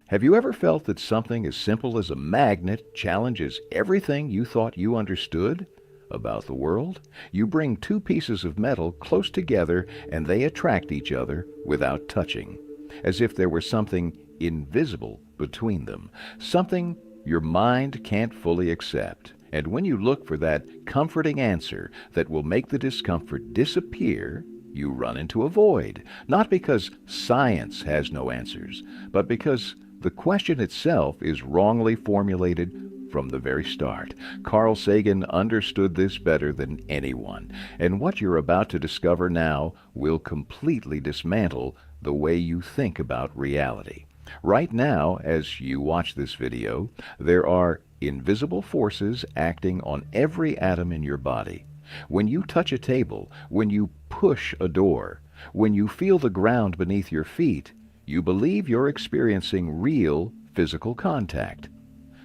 Have you ever felt that something as simple as a magnet challenges everything you thought you understood about the world? You bring two pieces of metal close together and they attract each other without touching, as if there were something invisible between them, something your mind can't fully accept. And when you look for that comforting answer that will make the discomfort disappear, you run into a void, not because science has no answers, but because the question itself is wrongly formulated from the very start. Carl Sagan understood this better than anyone, and what you're about to discover now will completely dismantle the way you think about reality. Right now, as you watch this video, there are invisible forces acting on every atom in your body. When you touch a table, when you push a door, when you feel the ground beneath your feet, you believe you're experiencing real physical contact.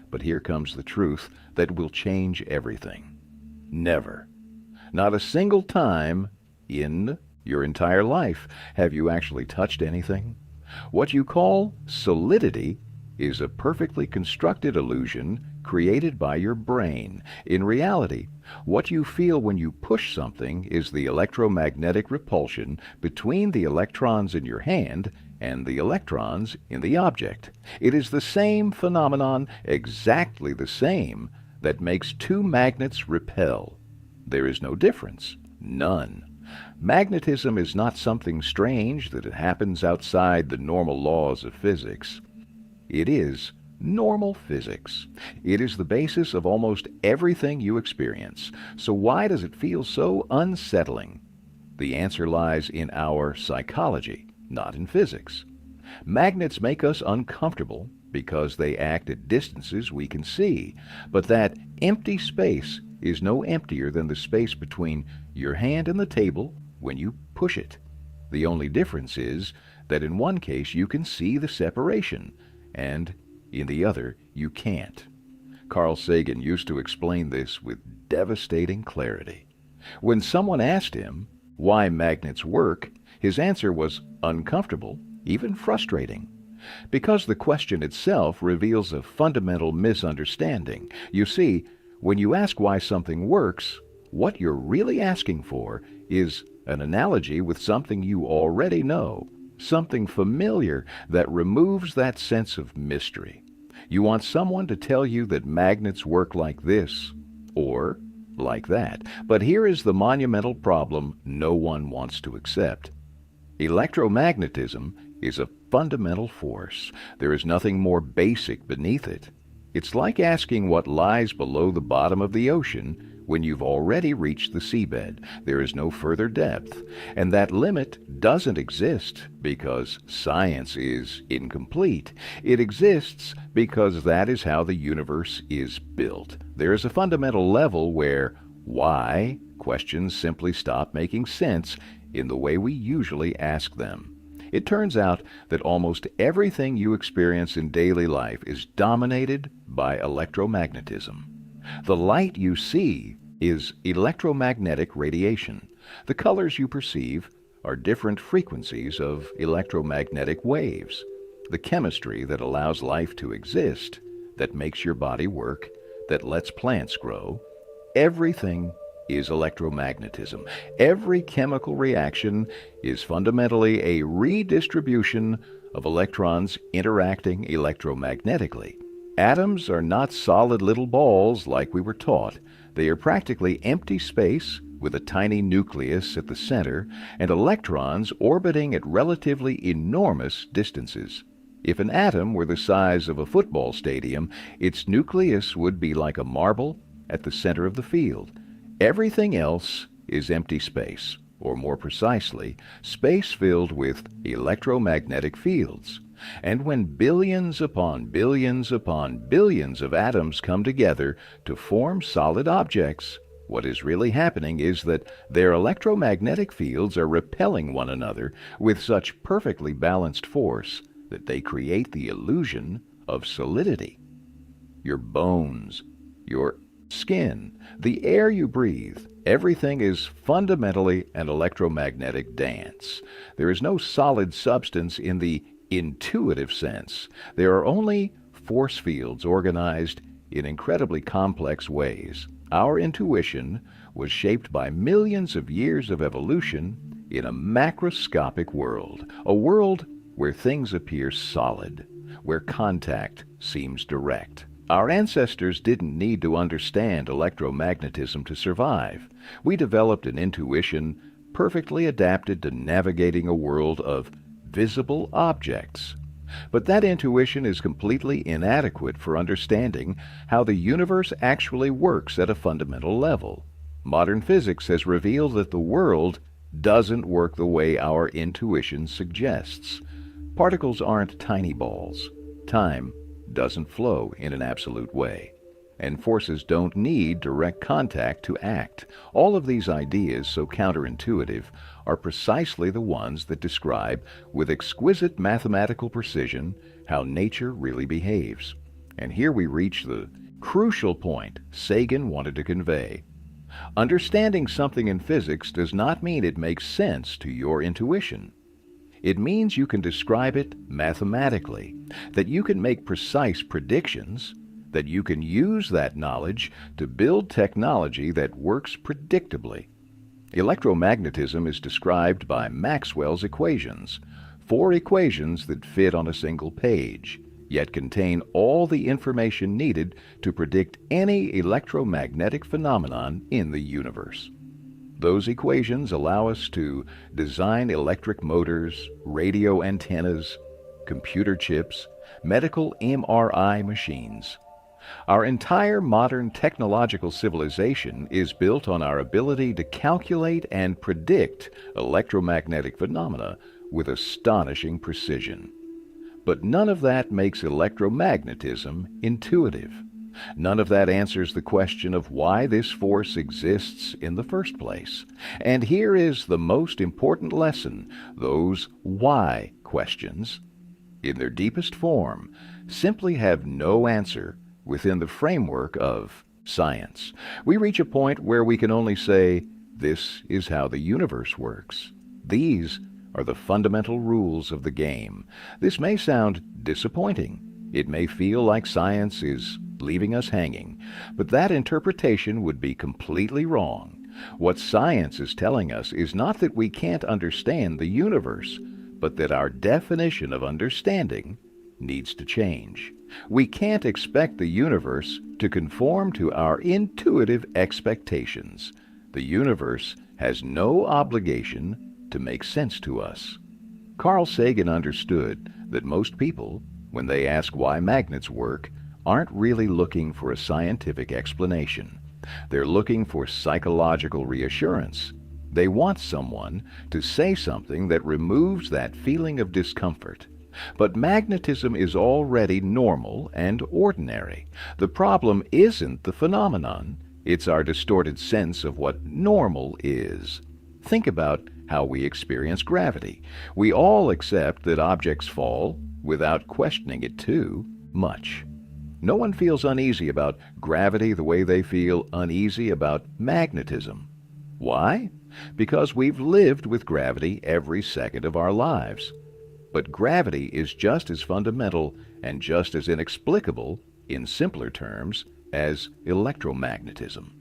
But here comes the truth that will change everything. Never, not a single time in your entire life have you actually touched anything. What you call solidity is a perfectly constructed illusion created by your brain. In reality, what you feel when you push something is the electromagnetic repulsion between the electrons in your hand and the electrons in the object. It is the same phenomenon, exactly the same, that makes two magnets repel. There is no difference, none. Magnetism is not something strange that it happens outside the normal laws of physics. It is normal physics. It is the basis of almost everything you experience. So why does it feel so unsettling? The answer lies in our psychology, not in physics. Magnets make us uncomfortable because they act at distances we can see, but that empty space is no emptier than the space between your hand and the table when you push it. The only difference is that in one case you can see the separation, and in the other you can't. Carl Sagan used to explain this with devastating clarity. When someone asked him why magnets work, his answer was uncomfortable, even frustrating, because the question itself reveals a fundamental misunderstanding. You see, when you ask why something works, what you're really asking for is an analogy with something you already know, something familiar that removes that sense of mystery. You want someone to tell you that magnets work like this, or like that. But here is the monumental problem no one wants to accept. Electromagnetism is a fundamental force. There is nothing more basic beneath it. It's like asking what lies below the bottom of the ocean when you've already reached the seabed. There is no further depth, and that limit doesn't exist because science is incomplete. It exists because that is how the universe is built. There is a fundamental level where why questions simply stop making sense in the way we usually ask them. It turns out that almost everything you experience in daily life is dominated by electromagnetism. The light you see is electromagnetic radiation. The colors you perceive are different frequencies of electromagnetic waves. The chemistry that allows life to exist, that makes your body work, that lets plants grow, everything is electromagnetism. Every chemical reaction is fundamentally a redistribution of electrons interacting electromagnetically. Atoms are not solid little balls like we were taught. They are practically empty space with a tiny nucleus at the center and electrons orbiting at relatively enormous distances. If an atom were the size of a football stadium, its nucleus would be like a marble at the center of the field. Everything else is empty space, or more precisely, space filled with electromagnetic fields. And when billions upon billions upon billions of atoms come together to form solid objects, what is really happening is that their electromagnetic fields are repelling one another with such perfectly balanced force that they create the illusion of solidity. Your bones, your skin, the air you breathe, everything is fundamentally an electromagnetic dance. There is no solid substance in the intuitive sense, there are only force fields organized in incredibly complex ways. Our intuition was shaped by millions of years of evolution in a macroscopic world, a world where things appear solid, where contact seems direct. Our ancestors didn't need to understand electromagnetism to survive. We developed an intuition perfectly adapted to navigating a world of visible objects. But that intuition is completely inadequate for understanding how the universe actually works at a fundamental level. Modern physics has revealed that the world doesn't work the way our intuition suggests. Particles aren't tiny balls. Time doesn't flow in an absolute way. And forces don't need direct contact to act. All of these ideas, so counterintuitive, are precisely the ones that describe, with exquisite mathematical precision, how nature really behaves. And here we reach the crucial point Sagan wanted to convey. Understanding something in physics does not mean it makes sense to your intuition. It means you can describe it mathematically, that you can make precise predictions, that you can use that knowledge to build technology that works predictably. Electromagnetism is described by Maxwell's equations, 4 equations that fit on a single page, yet contain all the information needed to predict any electromagnetic phenomenon in the universe. Those equations allow us to design electric motors, radio antennas, computer chips, medical MRI machines. Our entire modern technological civilization is built on our ability to calculate and predict electromagnetic phenomena with astonishing precision. But none of that makes electromagnetism intuitive. None of that answers the question of why this force exists in the first place. And here is the most important lesson: those why questions, in their deepest form, simply have no answer within the framework of science. We reach a point where we can only say, this is how the universe works. These are the fundamental rules of the game. This may sound disappointing. It may feel like science is leaving us hanging, but that interpretation would be completely wrong. What science is telling us is not that we can't understand the universe, but that our definition of understanding needs to change. We can't expect the universe to conform to our intuitive expectations. The universe has no obligation to make sense to us. Carl Sagan understood that most people, when they ask why magnets work, aren't really looking for a scientific explanation. They're looking for psychological reassurance. They want someone to say something that removes that feeling of discomfort. But magnetism is already normal and ordinary. The problem isn't the phenomenon, it's our distorted sense of what normal is. Think about how we experience gravity. We all accept that objects fall without questioning it too much. No one feels uneasy about gravity the way they feel uneasy about magnetism. Why? Because we've lived with gravity every second of our lives. But gravity is just as fundamental and just as inexplicable, in simpler terms, as electromagnetism.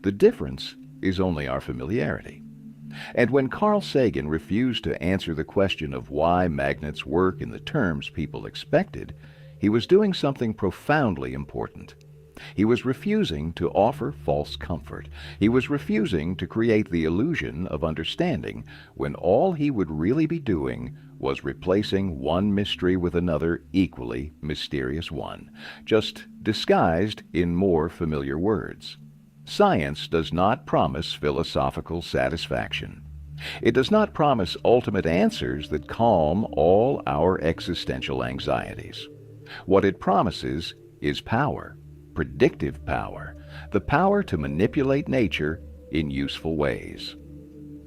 The difference is only our familiarity. And when Carl Sagan refused to answer the question of why magnets work in the terms people expected, he was doing something profoundly important. He was refusing to offer false comfort. He was refusing to create the illusion of understanding when all he would really be doing was replacing one mystery with another equally mysterious one, just disguised in more familiar words. Science does not promise philosophical satisfaction. It does not promise ultimate answers that calm all our existential anxieties. What it promises is power, predictive power, the power to manipulate nature in useful ways.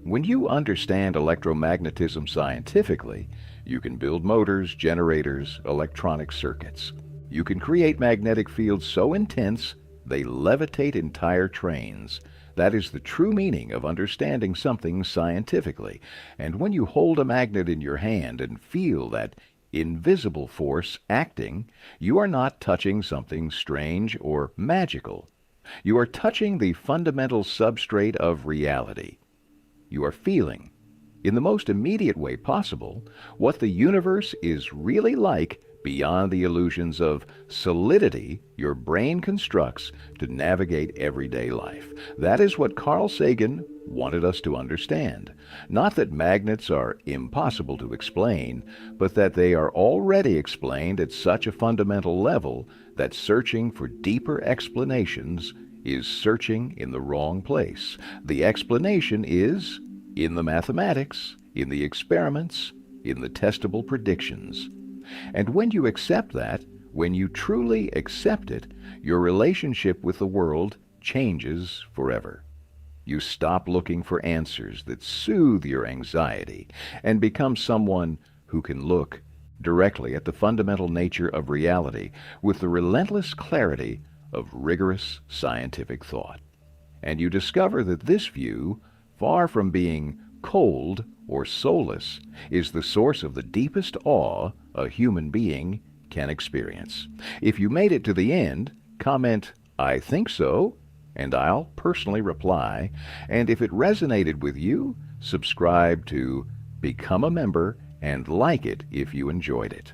When you understand electromagnetism scientifically, you can build motors, generators, electronic circuits. You can create magnetic fields so intense they levitate entire trains. That is the true meaning of understanding something scientifically. And when you hold a magnet in your hand and feel that invisible force acting, you are not touching something strange or magical. You are touching the fundamental substrate of reality. You are feeling, in the most immediate way possible, what the universe is really like beyond the illusions of solidity your brain constructs to navigate everyday life. That is what Carl Sagan wanted us to understand. Not that magnets are impossible to explain, but that they are already explained at such a fundamental level that searching for deeper explanations is searching in the wrong place. The explanation is in the mathematics, in the experiments, in the testable predictions. And when you accept that, when you truly accept it, your relationship with the world changes forever. You stop looking for answers that soothe your anxiety and become someone who can look directly at the fundamental nature of reality with the relentless clarity of rigorous scientific thought. And you discover that this view, far from being cold or soulless, is the source of the deepest awe a human being can experience. If you made it to the end, comment, "I think so," and I'll personally reply. And if it resonated with you, subscribe to Become a Member and like it if you enjoyed it.